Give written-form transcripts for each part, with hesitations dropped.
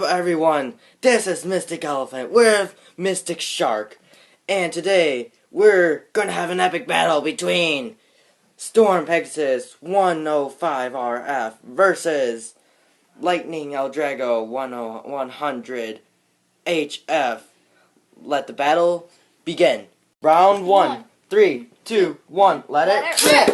up, everyone? This is Mystic Elephant with Mystic Shark, and today we're gonna have an epic battle between Storm Pegasus105RF versus Lightning L-Drago100HF. Let the battle begin. Round 1. 3, 2, 1. Let it rip!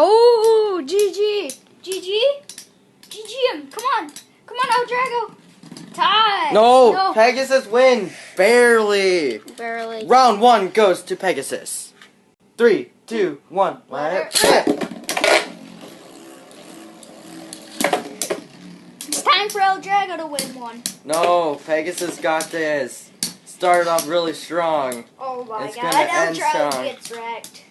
Oh, GG! GG? GG him! Come on! Come on, L-Drago! Tie! No! Pegasus wins! Barely! Barely. Round 1 goes to Pegasus. 3, 2, 1. Let it rip! It's time for L-Drago to win one. No, Pegasus got this. Started off really strong. Oh my It's god, gonna end L-Drago strong. gets wrecked.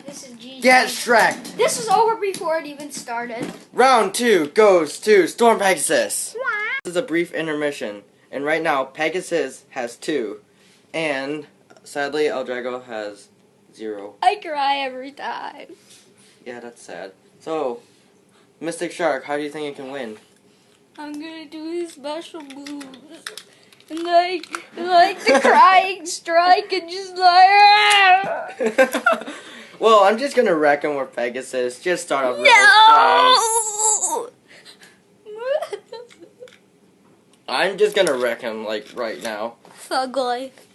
This is GG. Get Shrek! This was over before it even started. Round 2 goes to Storm Pegasus. This is a brief intermission, and right now Pegasus has 2, and sadly L-Drago has 0. I cry every time. Yeah, that's sad. So, Mystic Shark, how do you think it can win? I'm gonna do his special moves. And like the crying strike and just like Well, I'm just gonna wreck him with Pegasus. Just start off really strong. I'm just gonna wreck him, like, right now. Thug life.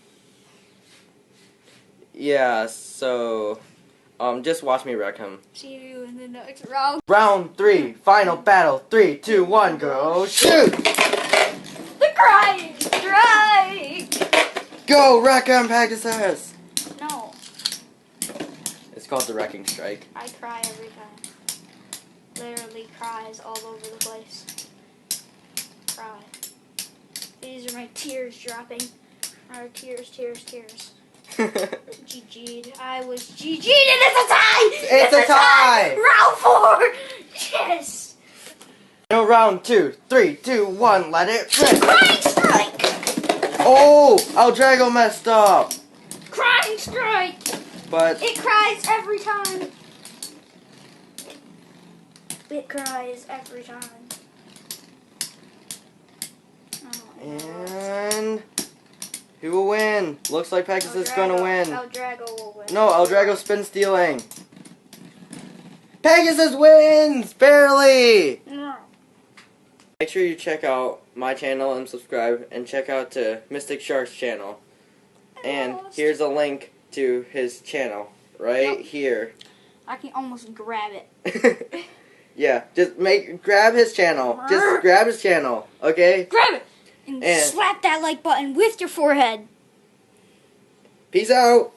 Yeah, so, just watch me wreck him. See you in the next round. Round 3, final battle. 3, 2, 1, go shoot! The crying strike! Go wreck him, Pegasus! No. It's called the wrecking strike. I cry every time. Literally cries all over the place. Cry. These are my tears dropping. Tears. GG'd. I was GG'd and it's a tie! It's a tie! Round 4! Yes! No, round 2, 3, 2, 1, let it rip! Crying strike! Oh! L-Drago messed up! Crying strike! But It cries every time. It cries every time. Oh, and who will win? Looks like Pegasus is gonna win. L-Drago will win. No, L-Drago spin stealing. Pegasus wins! Barely! No. Make sure you check out my channel and subscribe, and check out to Mystic Shark's channel. And here's a link to his channel right here. I can almost grab it. Yeah, just grab his channel. Just grab his channel, okay? Grab it! And slap that like button with your forehead. Peace out!